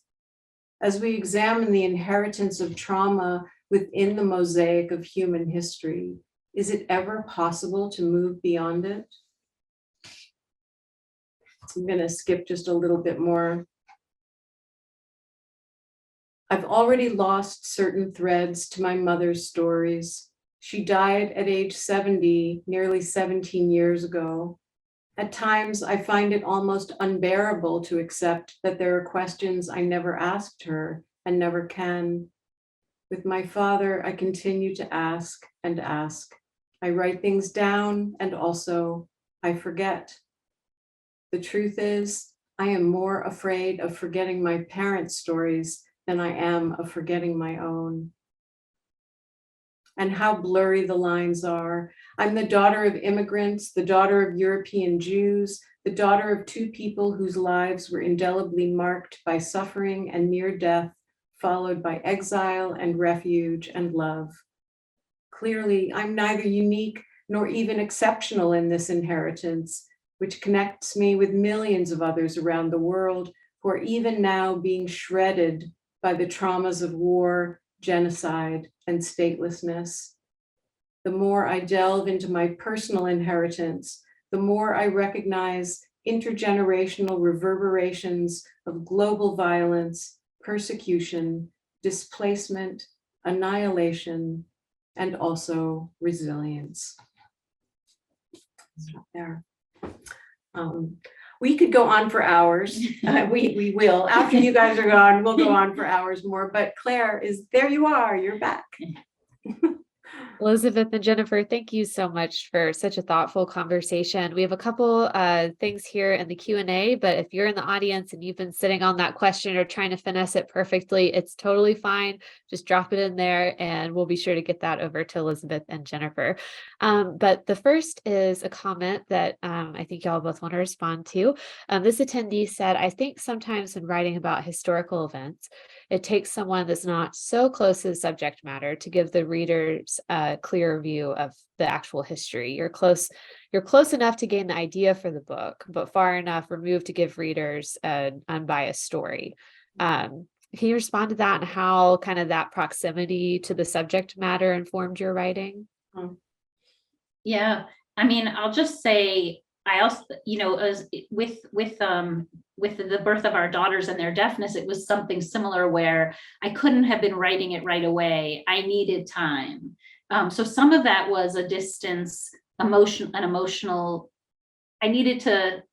As we examine the inheritance of trauma within the mosaic of human history, is it ever possible to move beyond it? I'm going to skip just a little bit more. I've already lost certain threads to my mother's stories. She died at age 70, nearly 17 years ago. At times, I find it almost unbearable to accept that there are questions I never asked her and never can. With my father, I continue to ask and ask. I write things down and also I forget. The truth is, I am more afraid of forgetting my parents' stories than I am of forgetting my own. And how blurry the lines are. I'm the daughter of immigrants, the daughter of European Jews, the daughter of two people whose lives were indelibly marked by suffering and near death, followed by exile and refuge and love. Clearly, I'm neither unique nor even exceptional in this inheritance, which connects me with millions of others around the world who are even now being shredded by the traumas of war, genocide, and statelessness. The more I delve into my personal inheritance, the more I recognize intergenerational reverberations of global violence, persecution, displacement, annihilation, and also resilience. Stop there. We could go on for hours. We will. After you guys are gone, we'll go on for hours more. But Claire there you are, you're back. Elizabeth and Jennifer, thank you so much for such a thoughtful conversation. We have a couple things here in the Q&A, but if you're in the audience and you've been sitting on that question or trying to finesse it perfectly, it's totally fine. Just drop it in there and we'll be sure to get that over to Elizabeth and Jennifer. But the first is a comment that I think y'all both want to respond to. This attendee said, I think sometimes when writing about historical events, it takes someone that's not so close to the subject matter to give the readers a clearer view of the actual history. You're close enough to gain the idea for the book, but far enough removed to give readers an unbiased story. Can you respond to that and how kind of that proximity to the subject matter informed your writing? Yeah, I mean, I'll just say, I also, as with the birth of our daughters and their deafness, it was something similar where I couldn't have been writing it right away. I needed time. So some of that was a distance, emotional. I needed to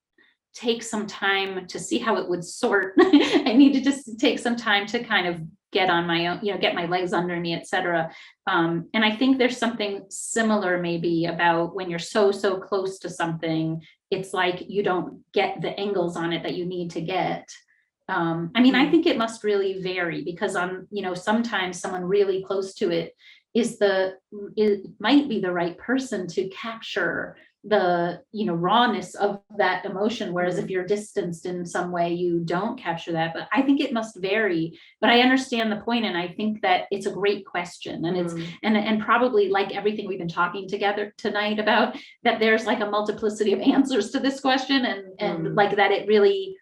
take some time to see how it would sort. I needed to take some time to kind of get on my own, get my legs under me, et cetera. And I think there's something similar maybe about when you're so close to something, it's like you don't get the angles on it that you need to get. I mean, I think it must really vary because sometimes someone really close to it might be the right person to capture the rawness of that emotion, whereas if you're distanced in some way you don't capture that. But I think it must vary, but I understand the point, and I think that it's a great question, and it's and probably like everything we've been talking together tonight about, that there's like a multiplicity of answers to this question, and like that it really,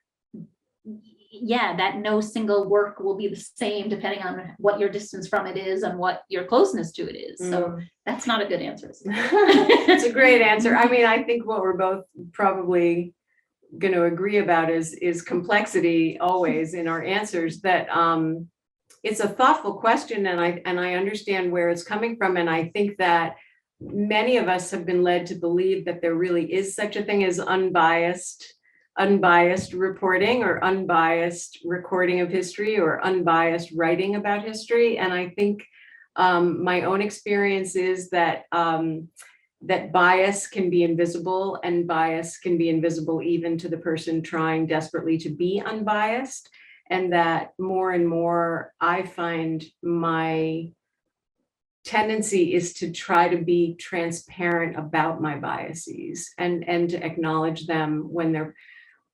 that no single work will be the same depending on what your distance from it is and what your closeness to it is. So that's not a good answer. It's a great answer. I mean, I think what we're both probably going to agree about is complexity always in our answers, that it's a thoughtful question, and I understand where it's coming from. And I think that many of us have been led to believe that there really is such a thing as unbiased reporting or unbiased recording of history or unbiased writing about history. And I think my own experience is that that bias can be invisible, and bias can be invisible even to the person trying desperately to be unbiased. And that more and more I find my tendency is to try to be transparent about my biases and to acknowledge them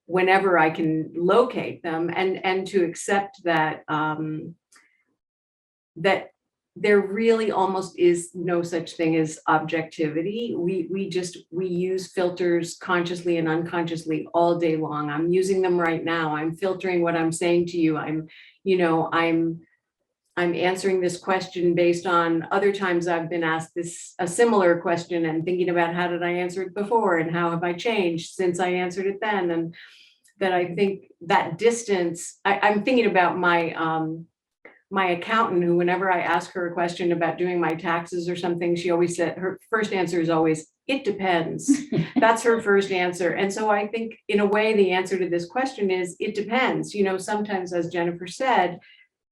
whenever I can locate them, and to accept that that there really almost is no such thing as objectivity. We use filters consciously and unconsciously all day long. I'm using them right now. I'm filtering what I'm saying to you. I'm answering this question based on other times I've been asked a similar question, and thinking about how did I answer it before and how have I changed since I answered it then. And that I think that distance, I'm thinking about my accountant, who whenever I ask her a question about doing my taxes or something, she always said, her first answer is always, it depends. That's her first answer. And so I think in a way, the answer to this question is, it depends. Sometimes, as Jennifer said,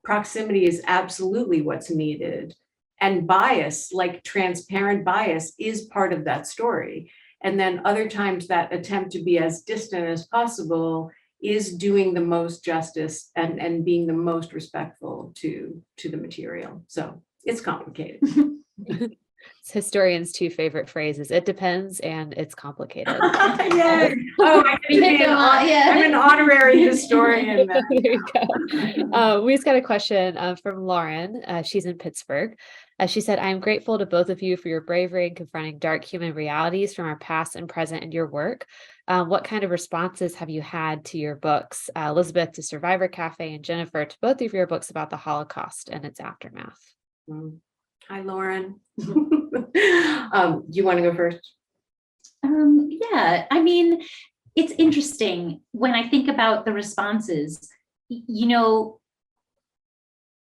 proximity is absolutely what's needed. And bias, like transparent bias, is part of that story. And then other times that attempt to be as distant as possible is doing the most justice and being the most respectful to the material. So it's complicated. It's historians' two favorite phrases. It depends and it's complicated. Yeah. Oh, I could be I'm an honorary historian. There you go. We just got a question from Lauren. She's in Pittsburgh. She said, I am grateful to both of you for your bravery in confronting dark human realities from our past and present in your work. What kind of responses have you had to your books? Elizabeth to Survivor Cafe and Jennifer to both of your books about the Holocaust and its aftermath. Hi, Lauren. Do you want to go first? Yeah, I mean, it's interesting when I think about the responses, you know,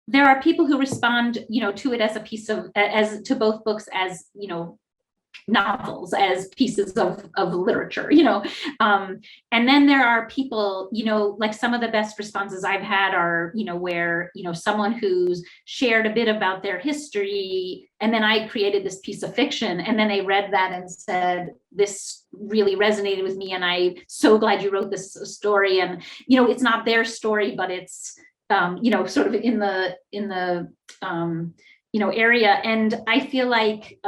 there are people who respond, you know, to it as a piece of, as to both books as, you know, novels, as pieces of literature, you know. And then there are people, you know, like some of the best responses I've had are, you know, where, you know, someone who's shared a bit about their history, and then I created this piece of fiction, and then they read that and said, this really resonated with me, and I'm so glad you wrote this story. And, you know, it's not their story, but it's, you know, sort of in the you know, area. And I feel like,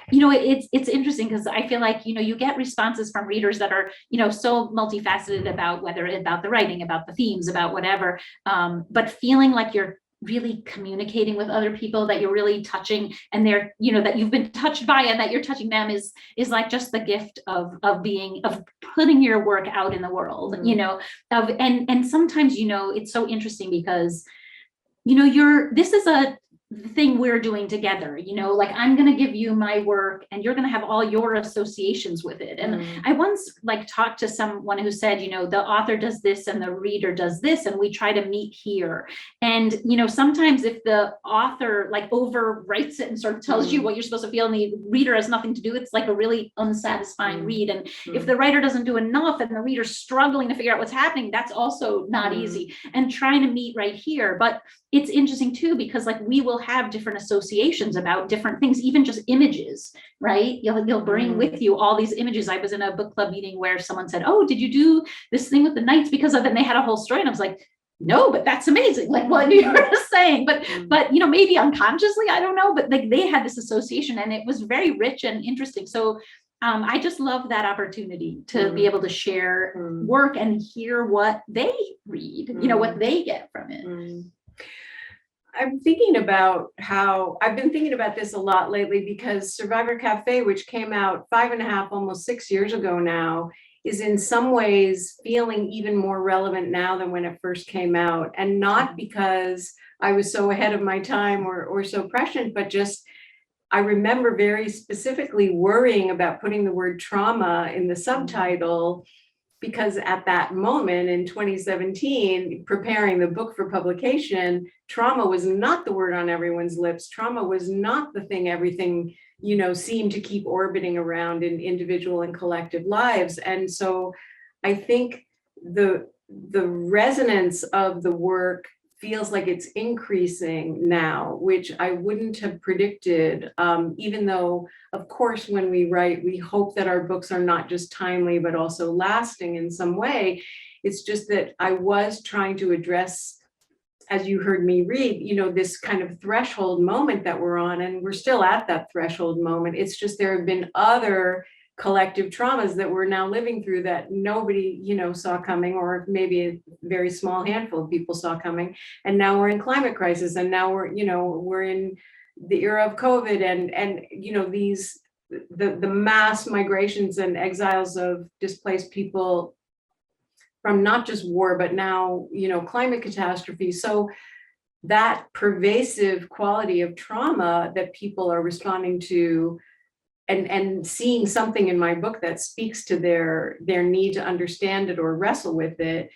you know, it's interesting because I feel like, you know, you get responses from readers that are, you know, so multifaceted about whether about the writing, about the themes, about whatever, but feeling like you're really communicating with other people, that you're really touching, and they're, you know, that you've been touched by and that you're touching them is like just the gift of putting your work out in the world, you know, and sometimes, you know, it's so interesting because, you know, this is a thing we're doing together, you know, like I'm going to give you my work and you're going to have all your associations with it. And I once like talked to someone who said, you know, the author does this and the reader does this, and we try to meet here. And, you know, sometimes if the author like overwrites it and sort of tells you what you're supposed to feel and the reader has nothing to do, it's like a really unsatisfying read. And if the writer doesn't do enough and the reader's struggling to figure out what's happening, that's also not easy. And trying to meet right here. But it's interesting too, because like we will have different associations about different things, even just images, right? You'll bring with you all these images. I was in a book club meeting where someone said, oh, did you do this thing with the knights because of it? And they had a whole story. And I was like, no, but that's amazing. Like what you were saying, but, you know, maybe unconsciously, I don't know, but like they had this association and it was very rich and interesting. So I just love that opportunity to be able to share work and hear what they read, you know, what they get from it. I'm thinking about how I've been thinking about this a lot lately, because Survivor Cafe, which came out 5.5, almost 6 years ago now, is in some ways feeling even more relevant now than when it first came out. And not because I was so ahead of my time or so prescient, but just I remember very specifically worrying about putting the word trauma in the subtitle, because at that moment in 2017, preparing the book for publication, trauma was not the word on everyone's lips. Trauma was not the thing everything, you know, seemed to keep orbiting around in individual and collective lives. And so I think the resonance of the work feels like it's increasing now, which I wouldn't have predicted, even though, of course, when we write, we hope that our books are not just timely, but also lasting in some way. It's just that I was trying to address, as you heard me read, you know, this kind of threshold moment that we're on, and we're still at that threshold moment. It's just there have been other collective traumas that we're now living through that nobody, you know, saw coming, or maybe a very small handful of people saw coming. And now we're in climate crisis, and now we're, you know, we're in the era of COVID, and you know, these the mass migrations and exiles of displaced people from not just war, but now, you know, climate catastrophe. So that pervasive quality of trauma that people are responding to, and seeing something in my book that speaks to their need to understand it or wrestle with it,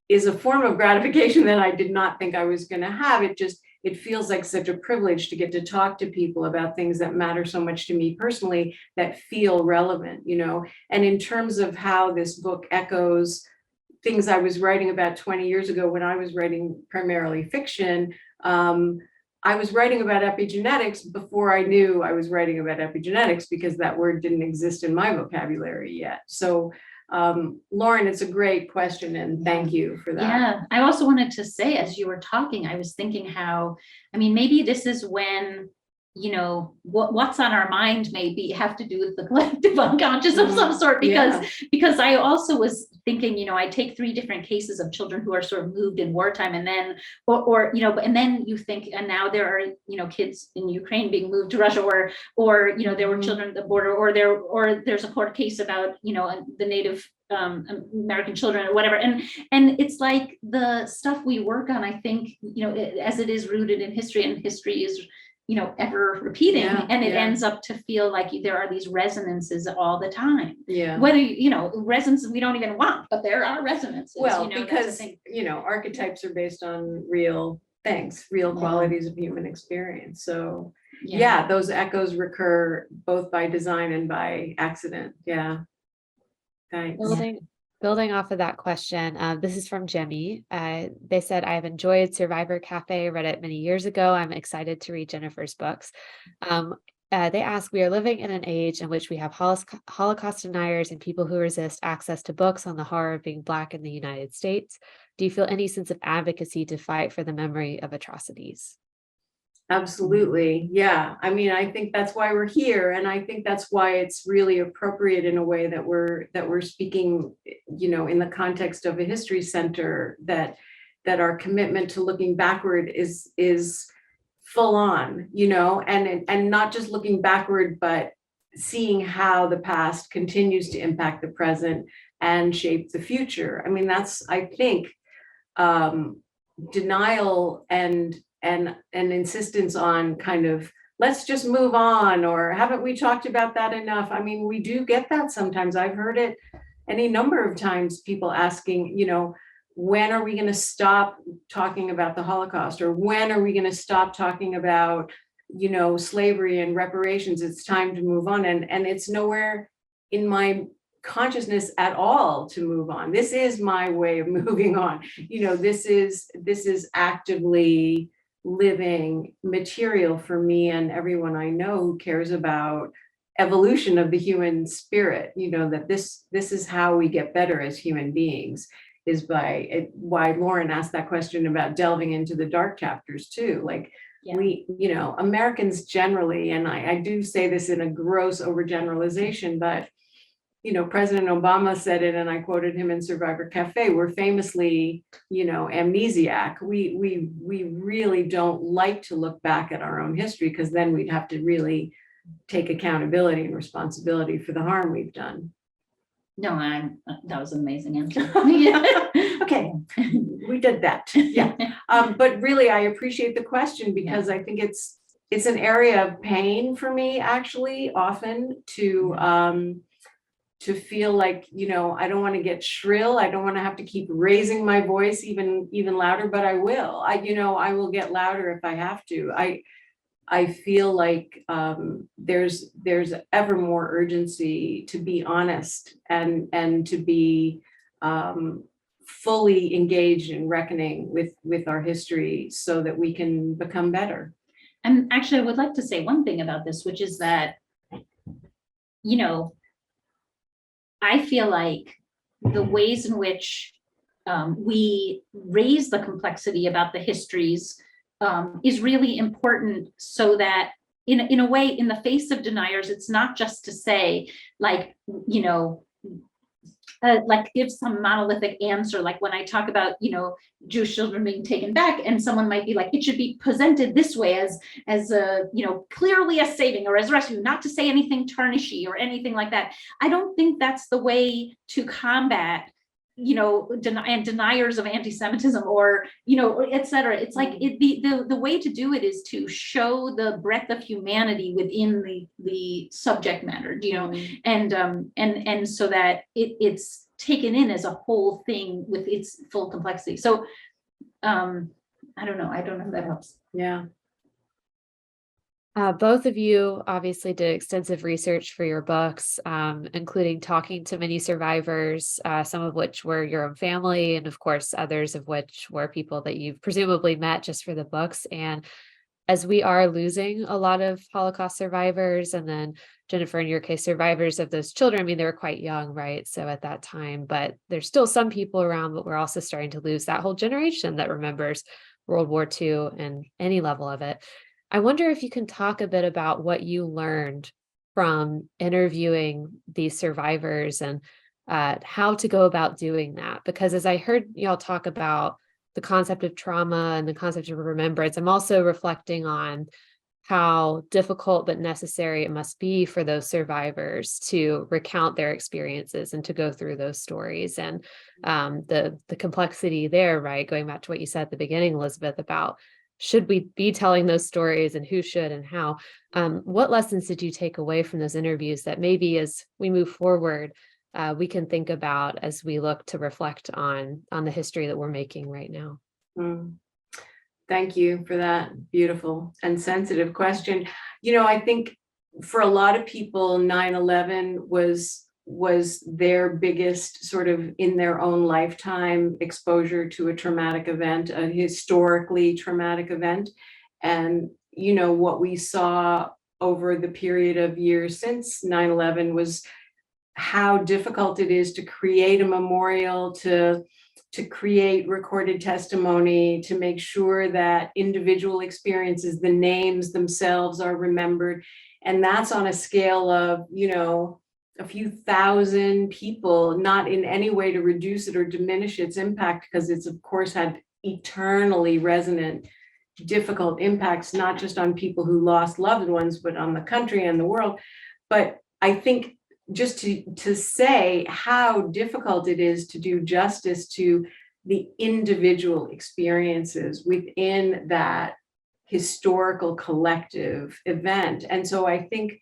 is a form of gratification that I did not think I was going to have. It feels like such a privilege to get to talk to people about things that matter so much to me personally, that feel relevant, you know. And in terms of how this book echoes things I was writing about 20 years ago when I was writing primarily fiction, I was writing about epigenetics before I knew I was writing about epigenetics, because that word didn't exist in my vocabulary yet. So Lauren, it's a great question, and thank you for that. Yeah, I also wanted to say, as you were talking, I was thinking how, I mean, maybe this is when, what's on our mind maybe have to do with the collective unconscious of some sort, because I also was thinking, I take 3 different cases of children who are sort of moved in wartime, and then, and then you think, and now there are, kids in Ukraine being moved to Russia, or there were children at the border, or there's a court case about, the Native American children or whatever. And it's like the stuff we work on, I think, as it is rooted in history, and history is, ever repeating, and it ends up to feel like there are these resonances all the time. Yeah. Whether, resonances we don't even want, but there are resonances. Well, because, archetypes are based on real things, real qualities of human experience. So those echoes recur both by design and by accident. Yeah. Thanks. Building off of that question, this is from Jimmy. They said, I have enjoyed Survivor Cafe, read it many years ago. I'm excited to read Jennifer's books. They ask, we are living in an age in which we have Holocaust deniers and people who resist access to books on the horror of being Black in the United States. Do you feel any sense of advocacy to fight for the memory of atrocities? Absolutely. Yeah. I mean, I think that's why we're here. And I think that's why it's really appropriate in a way that we're speaking, in the context of a history center, that our commitment to looking backward is full on, and not just looking backward, but seeing how the past continues to impact the present and shape the future. I mean, that's, I think, denial and insistence on kind of, let's just move on, or haven't we talked about that enough? I mean, we do get that sometimes. I've heard it any number of times, people asking, when are we going to stop talking about the Holocaust? Or when are we going to stop talking about, slavery and reparations? It's time to move on. And it's nowhere in my consciousness at all to move on. This is my way of moving on. This is actively living material for me and everyone I know who cares about evolution of the human spirit, that this is how we get better as human beings, is by it, why Lauren asked that question about delving into the dark chapters too. Like we, Americans generally, and I do say this in a gross overgeneralization, but President Obama said it, and I quoted him in Survivor Cafe, we're famously, amnesiac. We really don't like to look back at our own history, because then we'd have to really take accountability and responsibility for the harm we've done. No, that was an amazing answer. Okay, we did that. Yeah. But really, I appreciate the question, because I think it's an area of pain for me, actually, often to feel like, I don't want to get shrill. I don't want to have to keep raising my voice even louder, but I will. I will get louder if I have to. I feel like there's ever more urgency to be honest and to be fully engaged in reckoning with our history, so that we can become better. And actually, I would like to say one thing about this, which is that, I feel like the ways in which we raise the complexity about the histories is really important, so that in a way, in the face of deniers, it's not just to say, like, like give some monolithic answer. Like when I talk about, Jewish children being taken back, and someone might be like, it should be presented this way as a, clearly as saving or as rescue, not to say anything tarnishy or anything like that. I don't think that's the way to combat, deniers of anti-Semitism, or, et cetera. It's like the way to do it is to show the breadth of humanity within the subject matter, and so that it's taken in as a whole thing with its full complexity. So I don't know if that helps. Yeah. Both of you obviously did extensive research for your books, including talking to many survivors, some of which were your own family, and of course, others of which were people that you've presumably met just for the books. And as we are losing a lot of Holocaust survivors, and then Jennifer, in your case, survivors of those children, I mean, they were quite young, right? So at that time, but there's still some people around, but we're also starting to lose that whole generation that remembers World War II and any level of it. I wonder if you can talk a bit about what you learned from interviewing these survivors and how to go about doing that. Because as I heard y'all talk about the concept of trauma and the concept of remembrance, I'm also reflecting on how difficult but necessary it must be for those survivors to recount their experiences and to go through those stories, and the complexity there, right? Going back to what you said at the beginning, Elizabeth, about should we be telling those stories and who should and how. What lessons did you take away from those interviews that maybe as we move forward, we can think about as we look to reflect on the history that we're making right now? Mm. Thank you for that beautiful and sensitive question. You know, I think for a lot of people, 9/11 was their biggest sort of in their own lifetime exposure to a traumatic event, a historically traumatic event. And, you know, what we saw over the period of years since 9/11 was how difficult it is to create a memorial, to create recorded testimony, to make sure that individual experiences, the names themselves are remembered. And that's on a scale of, you know, a few thousand people, not in any way to reduce it or diminish its impact, because it's of course had eternally resonant, difficult impacts, not just on people who lost loved ones, but on the country and the world. But I think just to say how difficult it is to do justice to the individual experiences within that historical collective event. And so I think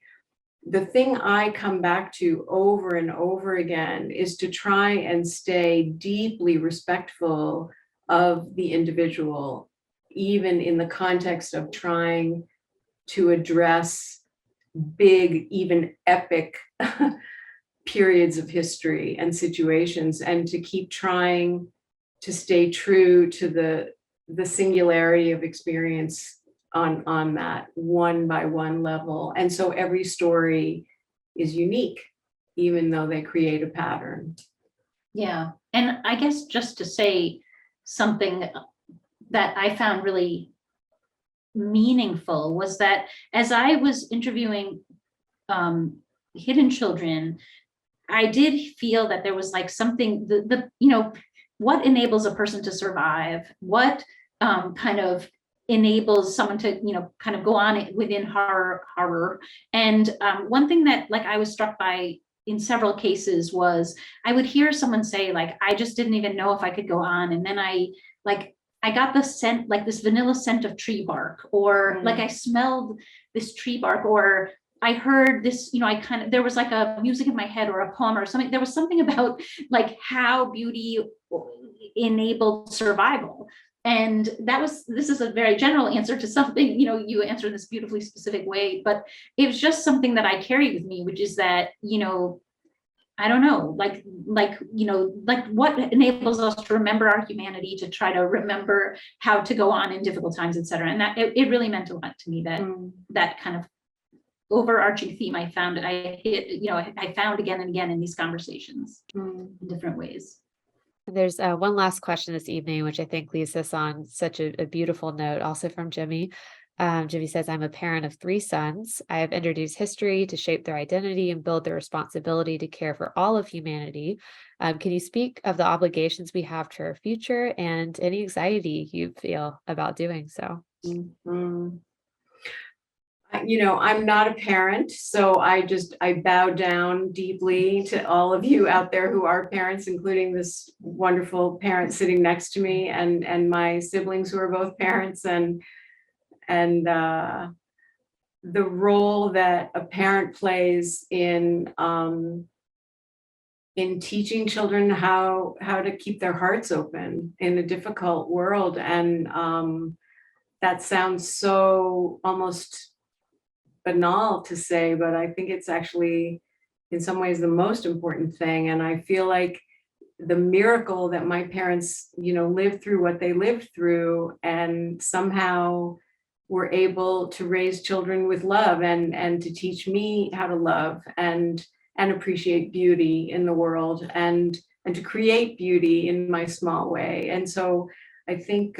the thing I come back to over and over again is to try and stay deeply respectful of the individual, even in the context of trying to address big, even epic periods of history and situations, and to keep trying to stay true to the singularity of experience on that one by one level. And so every story is unique, even though they create a pattern. Yeah. And I guess just to say something that I found really meaningful was that as I was interviewing hidden children, I did feel that there was like something, the you know, what enables a person to survive, what kind of enables someone to, you know, kind of go on within horror. And one thing that like I was struck by in several cases was I would hear someone say like, I just didn't even know if I could go on. And then I got the scent, like this vanilla scent of tree bark, or like I smelled this tree bark, or I heard this, you know, I kind of, there was like a music in my head or a poem or something. There was something about like how beauty enabled survival. And this is a very general answer to something, you know, you answer in this beautifully specific way, but it was just something that I carry with me, which is that, you know, I don't know, you know, like what enables us to remember our humanity, to try to remember how to go on in difficult times, et cetera. And that it really meant a lot to me, that that kind of overarching theme I found, I found again and again in these conversations in different ways. There's one last question this evening, which I think leaves us on such a beautiful note, also from Jimmy. Jimmy says, I'm a parent of 3 sons. I have introduced history to shape their identity and build their responsibility to care for all of humanity. Can you speak of the obligations we have to our future and any anxiety you feel about doing so? Mhm. You know, I'm not a parent, so I bow down deeply to all of you out there who are parents, including this wonderful parent sitting next to me, and my siblings who are both parents, and the role that a parent plays in teaching children how to keep their hearts open in a difficult world. And that sounds so almost banal to say, but I think it's actually in some ways the most important thing. And I feel like the miracle that my parents, you know, lived through what they lived through, and somehow were able to raise children with love and to teach me how to love and appreciate beauty in the world and to create beauty in my small way. And so I think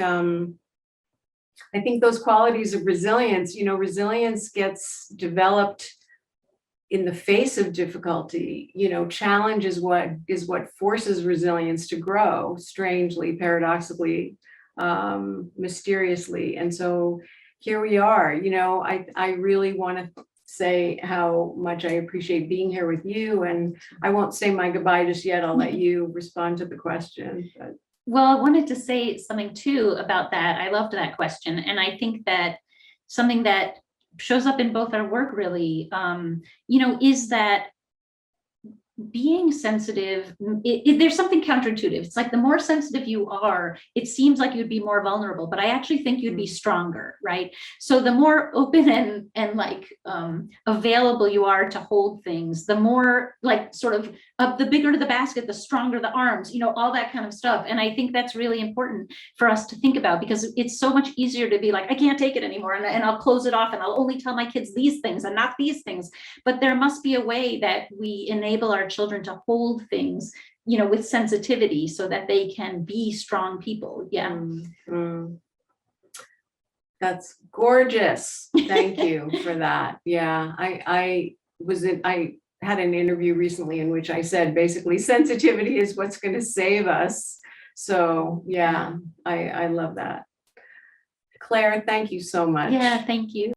those qualities of resilience, resilience gets developed in the face of difficulty. Challenge is what forces resilience to grow, strangely, paradoxically, mysteriously. And so here we are. I really want to say how much I appreciate being here with you, and I won't say my goodbye just yet. I'll let you respond to the question. But. Well, I wanted to say something too about that. I loved that question. And I think that something that shows up in both our work really, is that being sensitive, there's something counterintuitive. It's like the more sensitive you are, it seems like you'd be more vulnerable, but I actually think you'd be stronger, right? So the more open and like available you are to hold things, the more like sort of the bigger the basket, the stronger the arms, all that kind of stuff. And I think that's really important for us to think about, because it's so much easier to be like, I can't take it anymore, and I'll close it off, and I'll only tell my kids these things and not these things. But there must be a way that we enable our children to hold things, with sensitivity so that they can be strong people. Yeah. Mm-hmm. That's gorgeous. Thank you for that. Yeah, I had an interview recently in which I said basically sensitivity is what's going to save us. So yeah, I love that. Claire, thank you so much. Yeah, thank you.